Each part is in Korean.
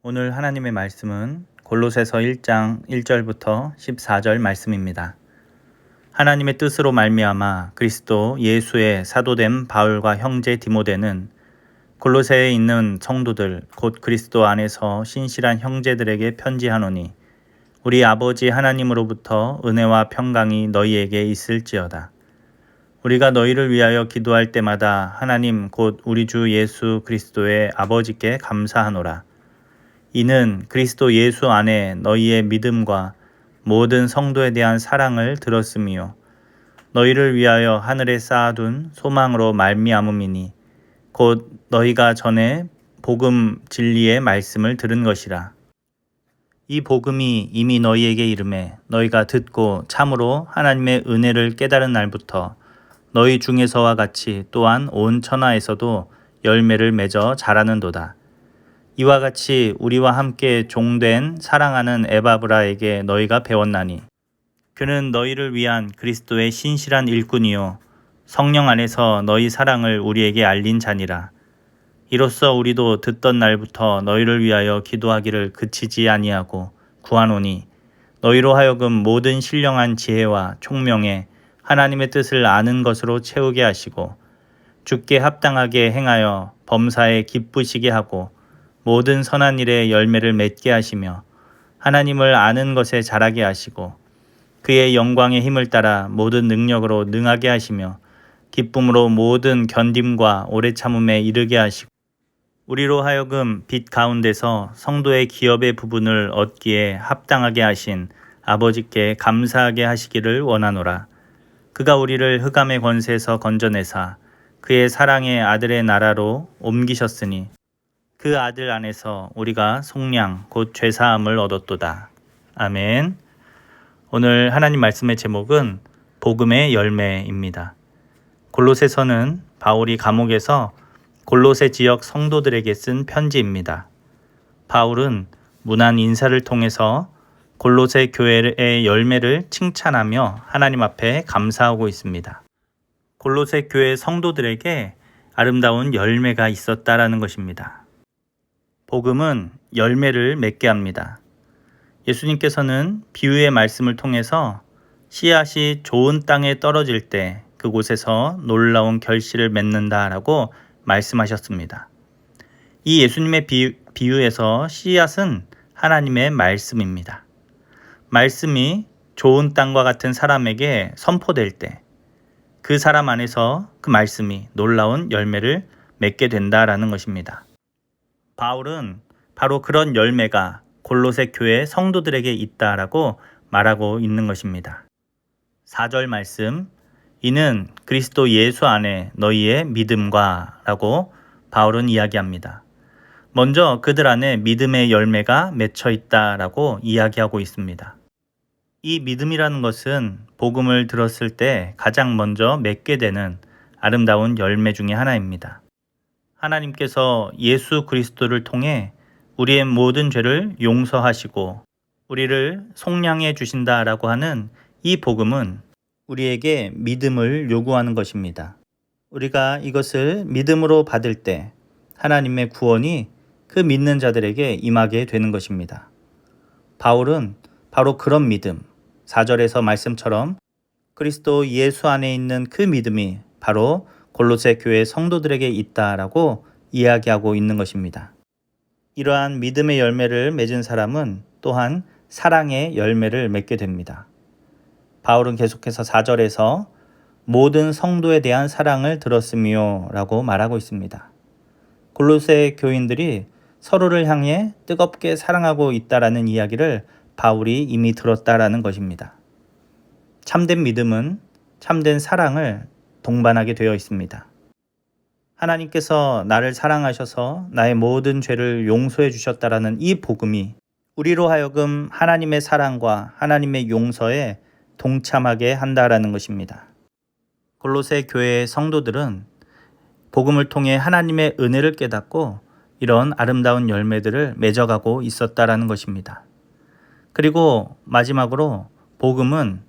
오늘 하나님의 말씀은 골로새서 1장 1절부터 14절 말씀입니다. 하나님의 뜻으로 말미암아 그리스도 예수의 사도된 바울과 형제 디모데는 골로새에 있는 성도들 곧 그리스도 안에서 신실한 형제들에게 편지하노니 우리 아버지 하나님으로부터 은혜와 평강이 너희에게 있을지어다. 우리가 너희를 위하여 기도할 때마다 하나님 곧 우리 주 예수 그리스도의 아버지께 감사하노라. 이는 그리스도 예수 안에 너희의 믿음과 모든 성도에 대한 사랑을 들었으며 너희를 위하여 하늘에 쌓아둔 소망으로 말미암음이니 곧 너희가 전에 복음 진리의 말씀을 들은 것이라. 이 복음이 이미 너희에게 이르매 너희가 듣고 참으로 하나님의 은혜를 깨달은 날부터 너희 중에서와 같이 또한 온 천하에서도 열매를 맺어 자라는도다. 이와 같이 우리와 함께 종된 사랑하는 에바브라에게 너희가 배웠나니 그는 너희를 위한 그리스도의 신실한 일꾼이요 성령 안에서 너희 사랑을 우리에게 알린 자니라. 이로써 우리도 듣던 날부터 너희를 위하여 기도하기를 그치지 아니하고 구하노니 너희로 하여금 모든 신령한 지혜와 총명에 하나님의 뜻을 아는 것으로 채우게 하시고 주께 합당하게 행하여 범사에 기쁘시게 하고 모든 선한 일에 열매를 맺게 하시며 하나님을 아는 것에 자라게 하시고 그의 영광의 힘을 따라 모든 능력으로 능하게 하시며 기쁨으로 모든 견딤과 오래 참음에 이르게 하시고 우리로 하여금 빛 가운데서 성도의 기업의 부분을 얻기에 합당하게 하신 아버지께 감사하게 하시기를 원하노라. 그가 우리를 흑암의 권세에서 건져내사 그의 사랑의 아들의 나라로 옮기셨으니 그 아들 안에서 우리가 속량 곧 죄사함을 얻었도다. 아멘. 오늘 하나님 말씀의 제목은 복음의 열매입니다. 골로새서는 바울이 감옥에서 골로새 지역 성도들에게 쓴 편지입니다. 바울은 문안 인사를 통해서 골로새 교회의 열매를 칭찬하며 하나님 앞에 감사하고 있습니다. 골로새 교회 성도들에게 아름다운 열매가 있었다라는 것입니다. 복음은 열매를 맺게 합니다. 예수님께서는 비유의 말씀을 통해서 씨앗이 좋은 땅에 떨어질 때 그곳에서 놀라운 결실을 맺는다라고 말씀하셨습니다. 이 예수님의 비유에서 씨앗은 하나님의 말씀입니다. 말씀이 좋은 땅과 같은 사람에게 선포될 때 그 사람 안에서 그 말씀이 놀라운 열매를 맺게 된다라는 것입니다. 바울은 바로 그런 열매가 골로새 교회 성도들에게 있다라고 말하고 있는 것입니다. 4절 말씀, 이는 그리스도 예수 안에 너희의 믿음과 라고 바울은 이야기합니다. 먼저 그들 안에 믿음의 열매가 맺혀 있다라고 이야기하고 있습니다. 이 믿음이라는 것은 복음을 들었을 때 가장 먼저 맺게 되는 아름다운 열매 중에 하나입니다. 하나님께서 예수 그리스도를 통해 우리의 모든 죄를 용서하시고 우리를 속량해 주신다라고 하는 이 복음은 우리에게 믿음을 요구하는 것입니다. 우리가 이것을 믿음으로 받을 때 하나님의 구원이 그 믿는 자들에게 임하게 되는 것입니다. 바울은 바로 그런 믿음, 4절에서 말씀처럼 그리스도 예수 안에 있는 그 믿음이 바로 골로새 교회 성도들에게 있다라고 이야기하고 있는 것입니다. 이러한 믿음의 열매를 맺은 사람은 또한 사랑의 열매를 맺게 됩니다. 바울은 계속해서 4절에서 모든 성도에 대한 사랑을 들었으며 라고 말하고 있습니다. 골로새 교인들이 서로를 향해 뜨겁게 사랑하고 있다라는 이야기를 바울이 이미 들었다라는 것입니다. 참된 믿음은 참된 사랑을 동반하게 되어 있습니다. 하나님께서 나를 사랑하셔서 나의 모든 죄를 용서해 주셨다라는 이 복음이 우리로 하여금 하나님의 사랑과 하나님의 용서에 동참하게 한다라는 것입니다. 골로새 교회의 성도들은 복음을 통해 하나님의 은혜를 깨닫고 이런 아름다운 열매들을 맺어가고 있었다라는 것입니다. 그리고 마지막으로 복음은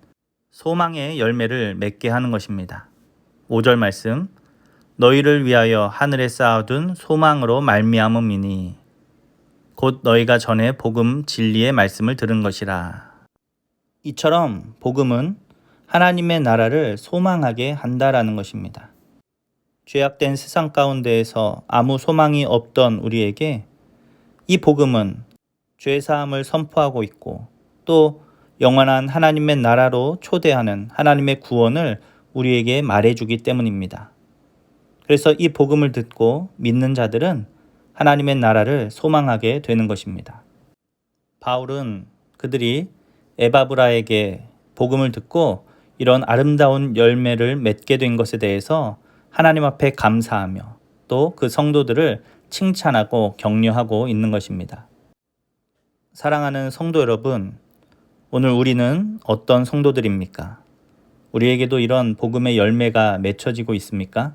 소망의 열매를 맺게 하는 것입니다. 5절 말씀, 너희를 위하여 하늘에 쌓아둔 소망으로 말미암음이니 곧 너희가 전에 복음 진리의 말씀을 들은 것이라. 이처럼 복음은 하나님의 나라를 소망하게 한다라는 것입니다. 죄악된 세상 가운데에서 아무 소망이 없던 우리에게 이 복음은 죄사함을 선포하고 있고 또 영원한 하나님의 나라로 초대하는 하나님의 구원을 우리에게 말해주기 때문입니다. 그래서 이 복음을 듣고 믿는 자들은 하나님의 나라를 소망하게 되는 것입니다. 바울은 그들이 에바브라에게 복음을 듣고 이런 아름다운 열매를 맺게 된 것에 대해서 하나님 앞에 감사하며 또 그 성도들을 칭찬하고 격려하고 있는 것입니다. 사랑하는 성도 여러분, 오늘 우리는 어떤 성도들입니까? 우리에게도 이런 복음의 열매가 맺혀지고 있습니까?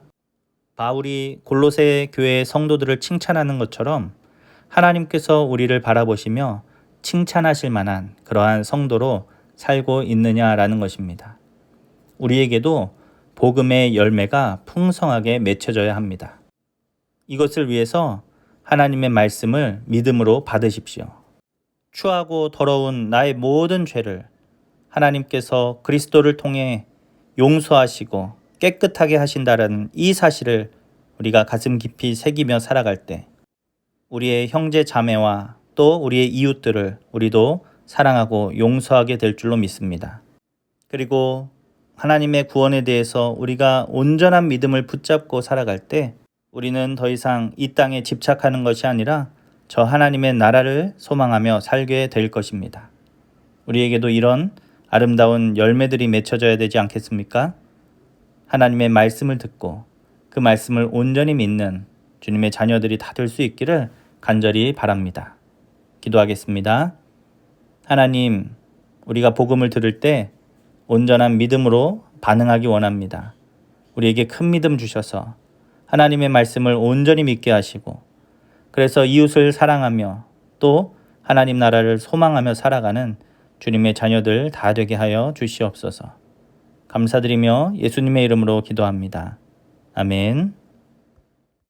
바울이 골로새 교회 성도들을 칭찬하는 것처럼 하나님께서 우리를 바라보시며 칭찬하실 만한 그러한 성도로 살고 있느냐라는 것입니다. 우리에게도 복음의 열매가 풍성하게 맺혀져야 합니다. 이것을 위해서 하나님의 말씀을 믿음으로 받으십시오. 추하고 더러운 나의 모든 죄를 하나님께서 그리스도를 통해 용서하시고 깨끗하게 하신다라는 이 사실을 우리가 가슴 깊이 새기며 살아갈 때 우리의 형제 자매와 또 우리의 이웃들을 우리도 사랑하고 용서하게 될 줄로 믿습니다. 그리고 하나님의 구원에 대해서 우리가 온전한 믿음을 붙잡고 살아갈 때 우리는 더 이상 이 땅에 집착하는 것이 아니라 저 하나님의 나라를 소망하며 살게 될 것입니다. 우리에게도 이런 아름다운 열매들이 맺혀져야 되지 않겠습니까? 하나님의 말씀을 듣고 그 말씀을 온전히 믿는 주님의 자녀들이 다 될 수 있기를 간절히 바랍니다. 기도하겠습니다. 하나님, 우리가 복음을 들을 때 온전한 믿음으로 반응하기 원합니다. 우리에게 큰 믿음 주셔서 하나님의 말씀을 온전히 믿게 하시고 그래서 이웃을 사랑하며 또 하나님 나라를 소망하며 살아가는 주님의 자녀들 다 되게 하여 주시옵소서. 감사드리며 예수님의 이름으로 기도합니다. 아멘.